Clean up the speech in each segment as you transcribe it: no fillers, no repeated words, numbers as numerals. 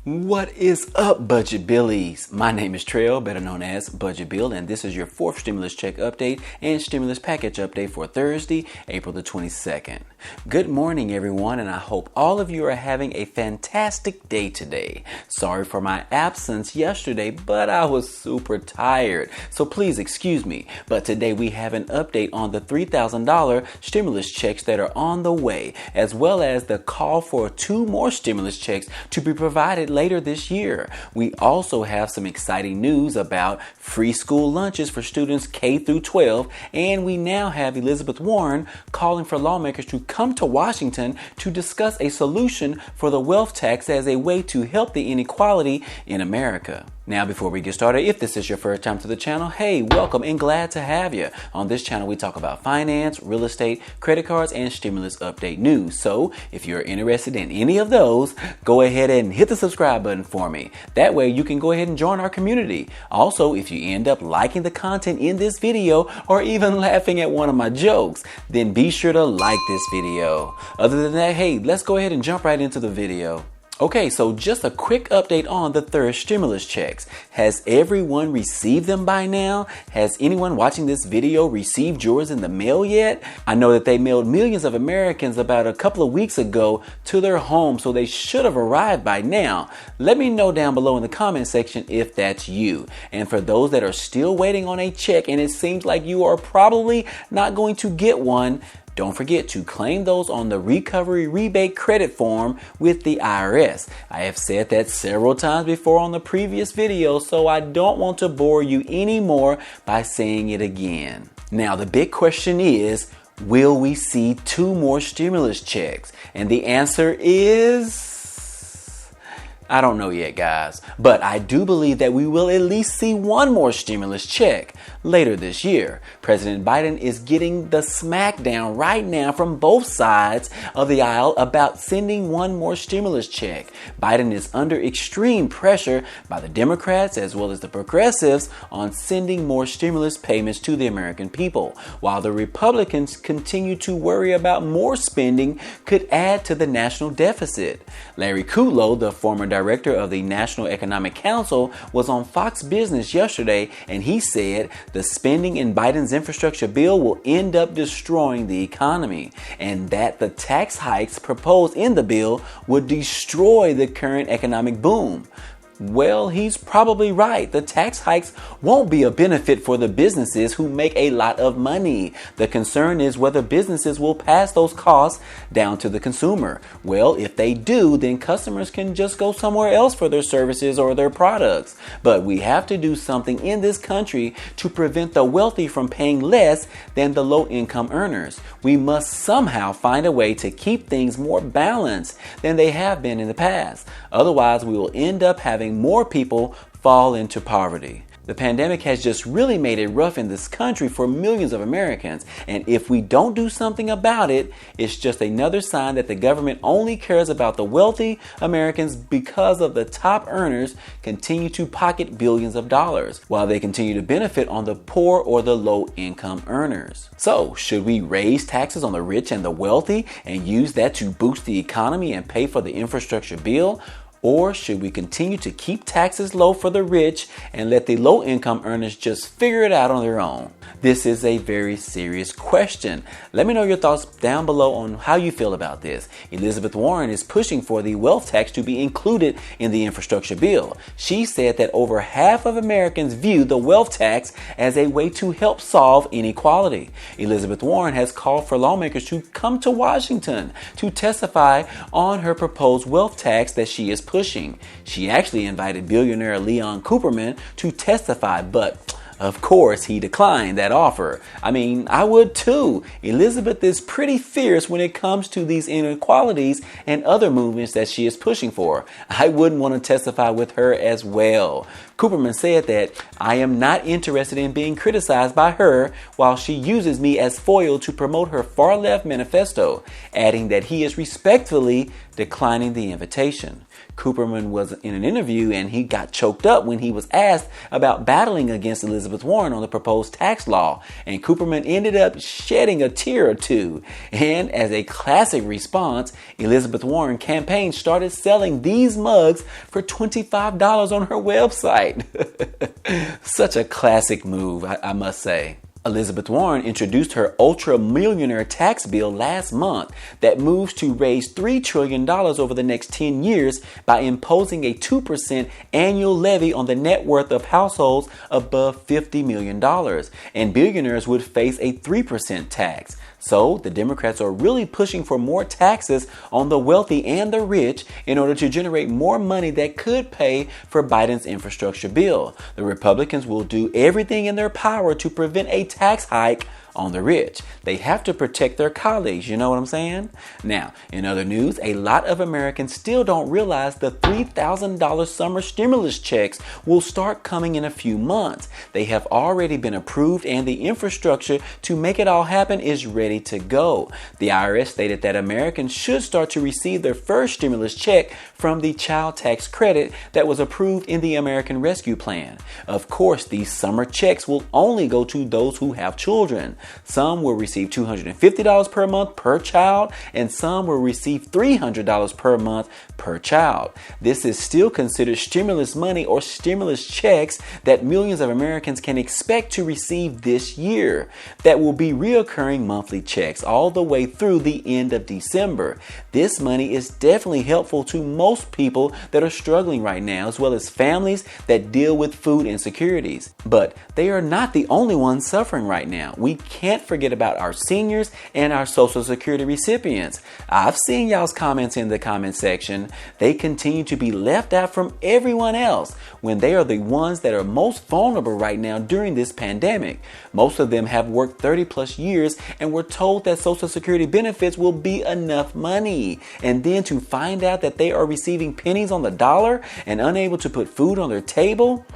What is up, Budget Billies? My name is Trail, better known as Budget Bill, and this is your fourth stimulus check update and stimulus package update for Thursday, April the 22nd. Good morning, everyone, and I hope all of you are having a fantastic day today. Sorry for my absence yesterday, but I was super tired, so please excuse me. But today we have an update on the $3,000 stimulus checks that are on the way, as well as the call for 2 more stimulus checks to be provided later this year. We also have some exciting news about free school lunches for students K through 12, and we now have Elizabeth Warren calling for lawmakers to come to Washington to discuss a solution for the wealth tax as a way to help the inequality in America. Now, before we get started, if this is your first time to the channel, hey, welcome and glad to have you. On this channel, we talk about finance, real estate, credit cards, and stimulus update news. So if you're interested in any of those, go ahead and hit the subscribe button for me. That way you can go ahead and join our community. Also, if you end up liking the content in this video or even laughing at one of my jokes, then be sure to like this video. Other than that, hey, let's go ahead and jump right into the video. Okay, so just a quick update on the third stimulus checks. Has everyone received them by now? Has anyone watching this video received yours in the mail yet? I know that they mailed millions of Americans about a couple of weeks ago to their home, so they should have arrived by now. Let me know down below in the comment section if that's you. And for those that are still waiting on a check and it seems like you are probably not going to get one, don't forget to claim those on the Recovery Rebate Credit form with the IRS. I have said that several times before on the previous video, so I don't want to bore you anymore by saying it again. Now, the big question is, will we see 2 more stimulus checks? And the answer is, I don't know yet, guys, but I do believe that we will at least see 1 more stimulus check later this year. President Biden is getting the smackdown right now from both sides of the aisle about sending 1 more stimulus check. Biden is under extreme pressure by the Democrats as well as the progressives on sending more stimulus payments to the American people, while the Republicans continue to worry about more spending could add to the national deficit. Larry Kudlow, the former director of the National Economic Council, was on Fox Business yesterday, and he said the spending in Biden's infrastructure bill will end up destroying the economy, and that the tax hikes proposed in the bill would destroy the current economic boom. Well, he's probably right. The tax hikes won't be a benefit for the businesses who make a lot of money. The concern is whether businesses will pass those costs down to the consumer. Well, if they do, then customers can just go somewhere else for their services or their products. But we have to do something in this country to prevent the wealthy from paying less than the low-income earners. We must somehow find a way to keep things more balanced than they have been in the past. Otherwise, we will end up having more people fall into poverty. The pandemic has just really made it rough in this country for millions of Americans, and if we don't do something about it, it's just another sign that the government only cares about the wealthy Americans because of the top earners continue to pocket billions of dollars, while they continue to benefit on the poor or the low-income earners. So, should we raise taxes on the rich and the wealthy and use that to boost the economy and pay for the infrastructure bill? Or should we continue to keep taxes low for the rich and let the low-income earners just figure it out on their own? This is a very serious question. Let me know your thoughts down below on how you feel about this. Elizabeth Warren is pushing for the wealth tax to be included in the infrastructure bill. She said that over half of Americans view the wealth tax as a way to help solve inequality. Elizabeth Warren has called for lawmakers to come to Washington to testify on her proposed wealth tax that she is pushing. She actually invited billionaire Leon Cooperman to testify, but of course, he declined that offer. I mean, I would too. Elizabeth is pretty fierce when it comes to these inequalities and other movements that she is pushing for. I wouldn't want to testify with her as well. Cooperman said that I am not interested in being criticized by her while she uses me as foil to promote her far-left manifesto, adding that he is respectfully declining the invitation. Cooperman was in an interview and he got choked up when he was asked about battling against Elizabeth Warren on the proposed tax law. And Cooperman ended up shedding a tear or two. And as a classic response, Elizabeth Warren campaign started selling these mugs for $25 on her website. Such a classic move, I must say. Elizabeth Warren introduced her ultra-millionaire tax bill last month that moves to raise $3 trillion over the next 10 years by imposing a 2% annual levy on the net worth of households above $50 million. And billionaires would face a 3% tax. So the Democrats are really pushing for more taxes on the wealthy and the rich in order to generate more money that could pay for Biden's infrastructure bill. The Republicans will do everything in their power to prevent a tax hike on the rich. They have to protect their colleagues, you know what I'm saying? Now, in other news, a lot of Americans still don't realize the $3,000 summer stimulus checks will start coming in a few months. They have already been approved and the infrastructure to make it all happen is ready to go. The IRS stated that Americans should start to receive their first stimulus check from the child tax credit that was approved in the American Rescue Plan. Of course, these summer checks will only go to those who have children. Some will receive $250 per month per child, and some will receive $300 per month per child. This is still considered stimulus money or stimulus checks that millions of Americans can expect to receive this year. That will be reoccurring monthly checks all the way through the end of December. This money is definitely helpful to most people that are struggling right now, as well as families that deal with food insecurities. But they are not the only ones suffering right now. We can't forget about our seniors and our Social Security recipients. I've seen y'all's comments in the comment section. They continue to be left out from everyone else when they are the ones that are most vulnerable right now during this pandemic. Most of them have worked 30 plus years and were told that Social Security benefits will be enough money. And then to find out that they are receiving pennies on the dollar and unable to put food on their table.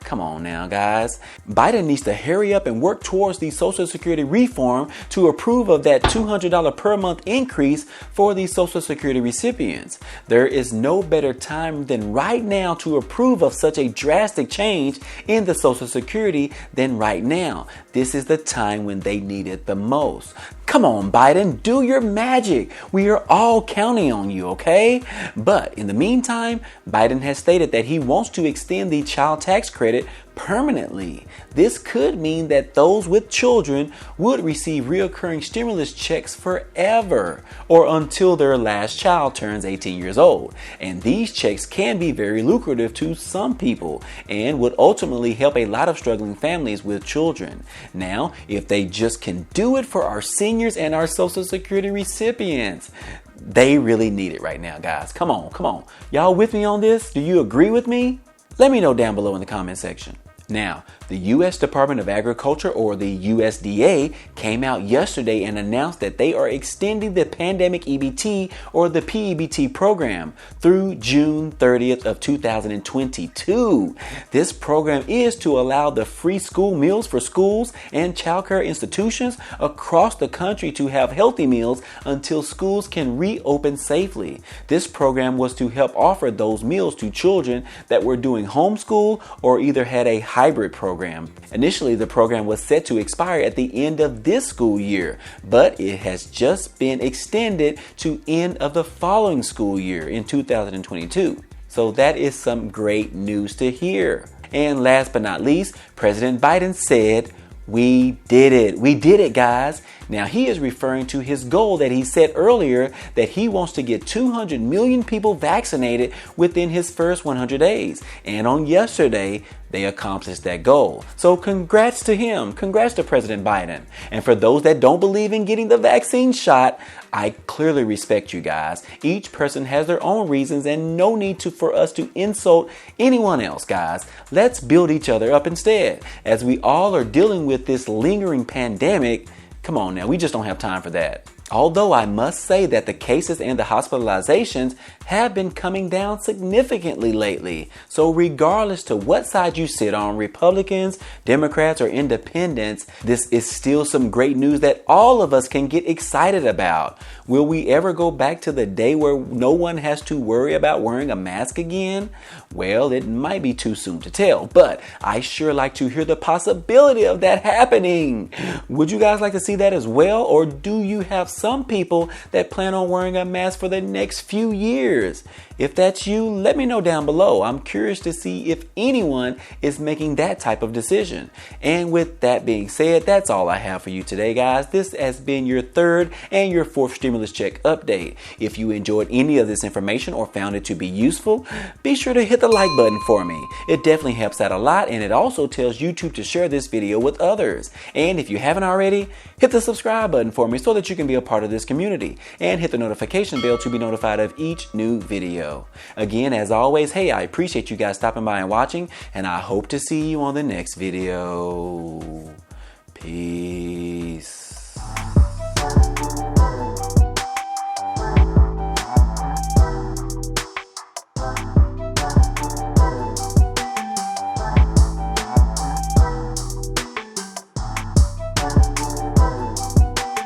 Come on now, guys. Biden needs to hurry up and work towards the Social Security reform to approve of that $200 per month increase for the Social Security recipients. There is no better time than right now to approve of such a drastic change in the Social Security than right now. This is the time when they need it the most. Come on, Biden, do your magic. We are all counting on you, okay? But in the meantime, Biden has stated that he wants to extend the child tax credit permanently. This could mean that those with children would receive reoccurring stimulus checks forever or until their last child turns 18 years old. And these checks can be very lucrative to some people and would ultimately help a lot of struggling families with children. Now, if they just can do it for our seniors and our Social Security recipients, they really need it right now, guys. Come on. Y'all with me on this? Do you agree with me? Let me know down below in the comment section. Now, the U.S. Department of Agriculture, or the USDA, came out yesterday and announced that they are extending the Pandemic EBT, or the PEBT program, through June 30th of 2022. This program is to allow the free school meals for schools and childcare institutions across the country to have healthy meals until schools can reopen safely. This program was to help offer those meals to children that were doing homeschool or either had a hybrid program. Initially, the program was set to expire at the end of this school year, but it has just been extended to end of the following school year in 2022. So that is some great news to hear. And last but not least, President Biden said, "We did it. We did it, guys." Now, he is referring to his goal that he set earlier that he wants to get 200 million people vaccinated within his first 100 days. And on yesterday, they accomplished that goal. So congrats to him. Congrats to President Biden. And for those that don't believe in getting the vaccine shot, I clearly respect you guys. Each person has their own reasons and no need for us to insult anyone else, guys. Let's build each other up instead. As we all are dealing with this lingering pandemic, come on now, we just don't have time for that. Although I must say that the cases and the hospitalizations have been coming down significantly lately. So regardless to what side you sit on, Republicans, Democrats, or Independents, this is still some great news that all of us can get excited about. Will we ever go back to the day where no one has to worry about wearing a mask again? Well, it might be too soon to tell, but I sure like to hear the possibility of that happening. Would you guys like to see that as well? Or do you have some people that plan on wearing a mask for the next few years? If that's you, let me know down below. I'm curious to see if anyone is making that type of decision. And with that being said, that's all I have for you today, guys. This has been your third and your fourth stimulus check update. If you enjoyed any of this information or found it to be useful, be sure to hit the like button for me. It definitely helps out a lot, and it also tells YouTube to share this video with others. And if you haven't already, hit the subscribe button for me so that you can be a part of this community, and hit the notification bell to be notified of each new video. Again, as always, hey, I appreciate you guys stopping by and watching, and I hope to see you on the next video. Peace.